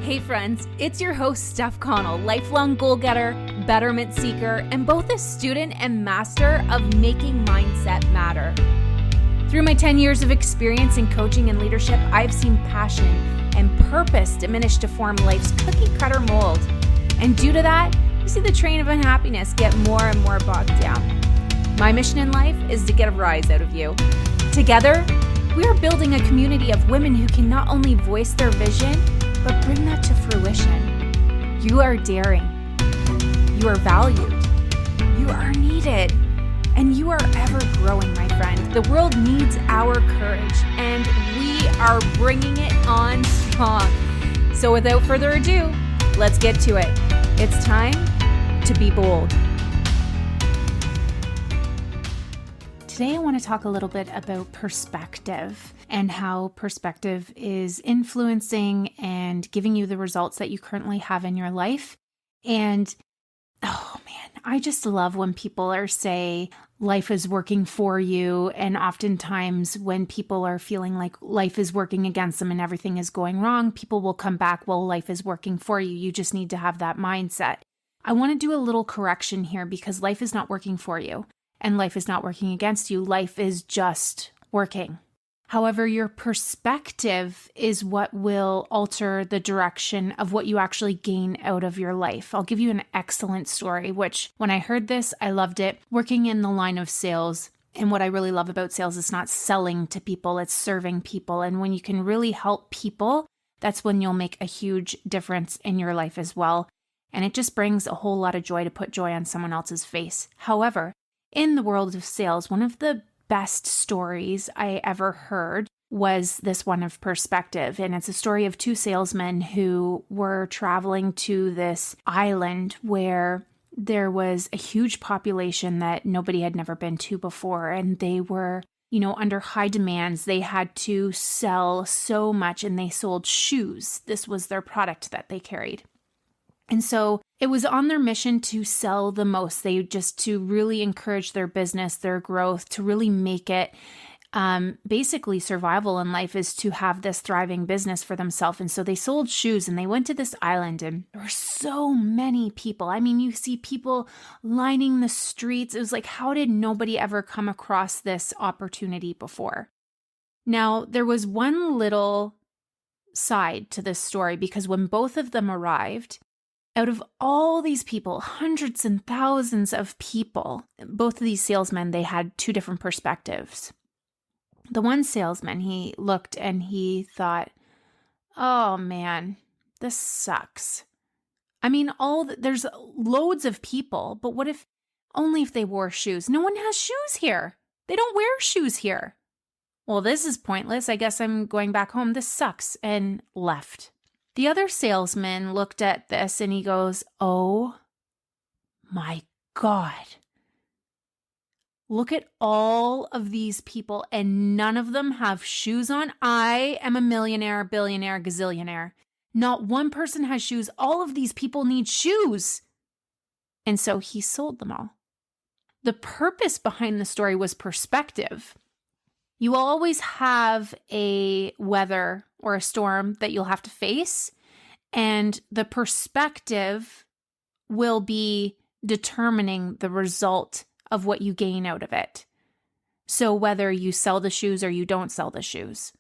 Hey friends, it's your host Steph Connell, lifelong goal-getter, betterment seeker, and both a student and master of making mindset matter. Through my 10 years of experience in coaching and leadership, I've seen passion and purpose diminish to form life's cookie-cutter mold. And due to that, you see the train of unhappiness get more and more bogged down. My mission in life is to get a rise out of you. Together, we are building a community of women who can not only voice their vision, but bring that to fruition. You are daring. You are valued. You are needed. And you are ever growing, my friend. The world needs our courage, and we are bringing it on strong. So without further ado, let's get to it. It's time to be bold. Today, I want to talk a little bit about perspective and how perspective is influencing and giving you the results that you currently have in your life. And oh man, I just love when people say life is working for you. And oftentimes when people are feeling like life is working against them and everything is going wrong, people will come back, well, life is working for you. You just need to have that mindset. I want to do a little correction here because life is not working for you. And life is not working against you. Life is just working. However, your perspective is what will alter the direction of what you actually gain out of your life. I'll give you an excellent story, which when I heard this, I loved it. Working in the line of sales, and what I really love about sales is not selling to people, it's serving people. And when you can really help people, that's when you'll make a huge difference in your life as well. And it just brings a whole lot of joy to put joy on someone else's face. However, in the world of sales, one of the best stories I ever heard was this one of perspective. And it's a story of two salesmen who were traveling to this island where there was a huge population that nobody had never been to before. And they were, under high demands. They had to sell so much, and they sold shoes. This was their product that they carried. And so it was on their mission to sell the most. To really encourage their business, their growth, to really make it basically survival in life is to have this thriving business for themselves. And so they sold shoes and they went to this island, and there were so many people. I mean, you see people lining the streets. It was like, how did nobody ever come across this opportunity before? Now, there was one little side to this story, because when both of them arrived, out of all these people, hundreds and thousands of people, both of these salesmen, they had two different perspectives. The one salesman, he looked and he thought, oh man, this sucks. I mean, there's loads of people, but what if only if they wore shoes? No one has shoes here. They don't wear shoes here. Well, this is pointless. I guess I'm going back home. This sucks, and left. The other salesman looked at this and he goes, oh my God. Look at all of these people and none of them have shoes on. I am a millionaire, billionaire, gazillionaire. Not one person has shoes. All of these people need shoes. And so he sold them all. The purpose behind the story was perspective. You will always have a weather or a storm that you'll have to face, and the perspective will be determining the result of what you gain out of it. So whether you sell the shoes or you don't sell the shoes,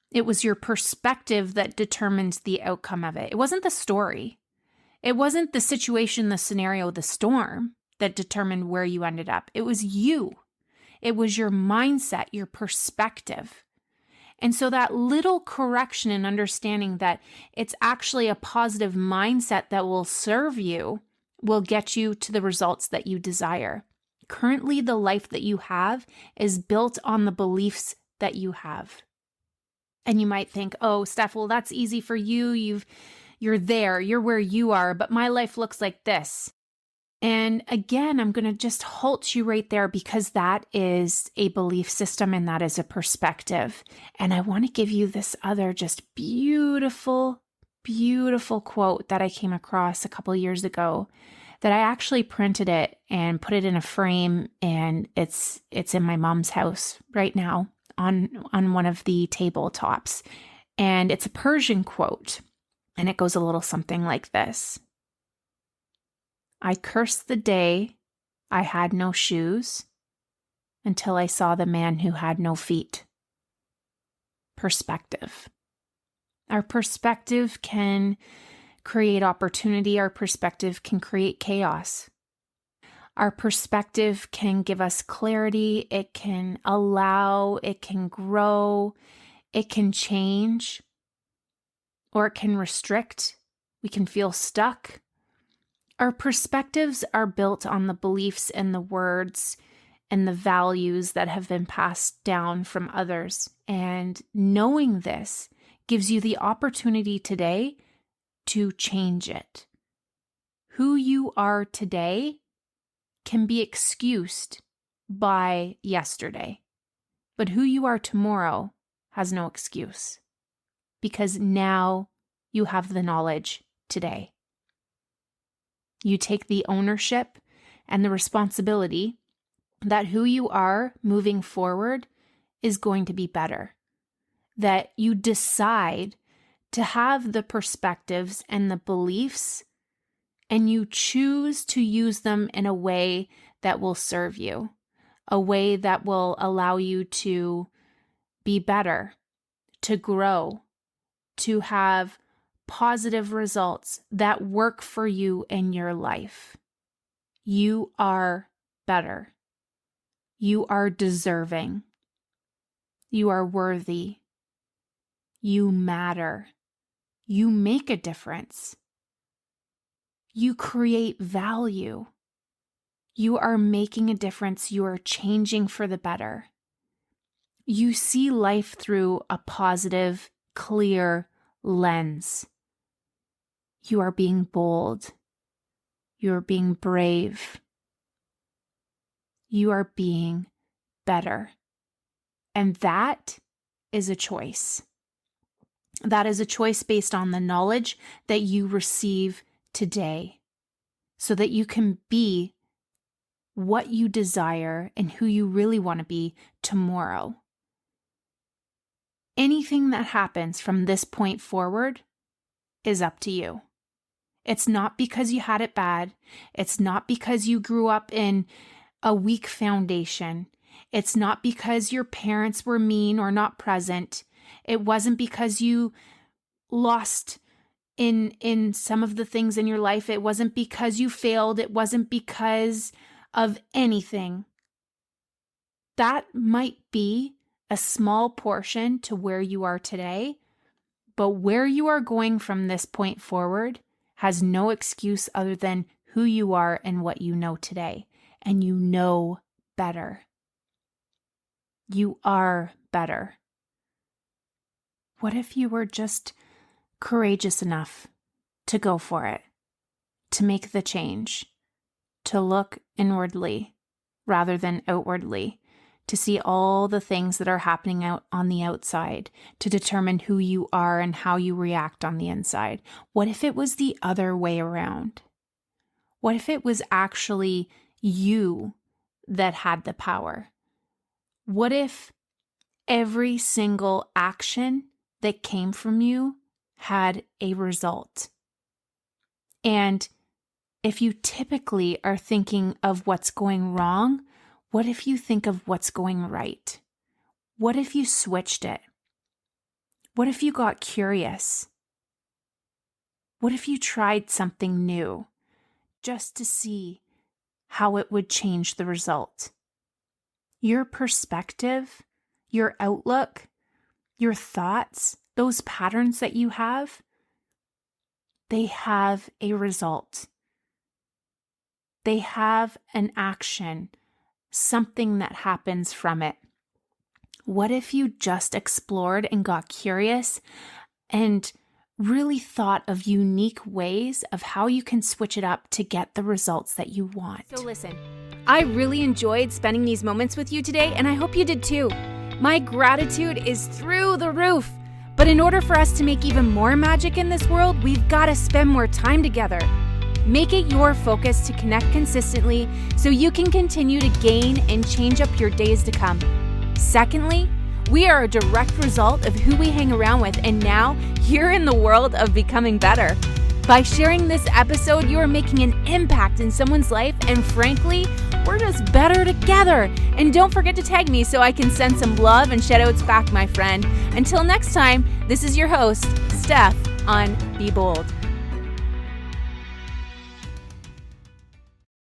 it was your perspective that determined the outcome of it. It wasn't the story. It wasn't the situation, the scenario, the storm that determined where you ended up. It was you. It was your mindset, your perspective. And so that little correction and understanding that it's actually a positive mindset that will serve you will get you to the results that you desire. Currently, the life that you have is built on the beliefs that you have. And you might think, oh, Steph, well, that's easy for you. You're there, you're where you are, but my life looks like this. And again, I'm going to just halt you right there because that is a belief system and that is a perspective. And I want to give you this other just beautiful, beautiful quote that I came across a couple of years ago that I actually printed it and put it in a frame, and it's in my mom's house right now on one of the tabletops. And it's a Persian quote. And it goes a little something like this. I cursed the day I had no shoes until I saw the man who had no feet. Perspective. Our perspective can create opportunity. Our perspective can create chaos. Our perspective can give us clarity. It can allow, it can grow, it can change, or it can restrict. We can feel stuck. Our perspectives are built on the beliefs and the words and the values that have been passed down from others. And knowing this gives you the opportunity today to change it. Who you are today can be excused by yesterday, but who you are tomorrow has no excuse, because now you have the knowledge today. You take the ownership and the responsibility that who you are moving forward is going to be better. That you decide to have the perspectives and the beliefs, and you choose to use them in a way that will serve you, a way that will allow you to be better, to grow, to have positive results that work for you in your life. You are better. You are deserving. You are worthy. You matter. You make a difference. You create value. You are making a difference. You are changing for the better. You see life through a positive, clear lens. You are being bold. You are being brave. You are being better. And that is a choice. That is a choice based on the knowledge that you receive today, so that you can be what you desire and who you really want to be tomorrow. Anything that happens from this point forward is up to you. It's not because you had it bad. It's not because you grew up in a weak foundation. It's not because your parents were mean or not present. It wasn't because you lost in some of the things in your life. It wasn't because you failed. It wasn't because of anything. That might be a small portion to where you are today, but where you are going from this point forward has no excuse other than who you are and what you know today. And you know better. You are better. What if you were just courageous enough to go for it, to make the change, to look inwardly rather than outwardly, to see all the things that are happening out on the outside, to determine who you are and how you react on the inside? What if it was the other way around? What if it was actually you that had the power? What if every single action that came from you had a result? And if you typically are thinking of what's going wrong, what if you think of what's going right? What if you switched it? What if you got curious? What if you tried something new just to see how it would change the result? Your perspective, your outlook, your thoughts, those patterns that you have, they have a result. They have an action, something that happens from it. What if you just explored and got curious and really thought of unique ways of how you can switch it up to get the results that you want? So listen, I really enjoyed spending these moments with you today, and I hope you did too. My gratitude is through the roof. But in order for us to make even more magic in this world, we've got to spend more time together. Make it your focus to connect consistently so you can continue to gain and change up your days to come. Secondly, we are a direct result of who we hang around with, and now you're in the world of becoming better. By sharing this episode, you are making an impact in someone's life, and frankly, we're just better together. And don't forget to tag me so I can send some love and shout-outs back, my friend. Until next time, this is your host, Steph, on Be Bold.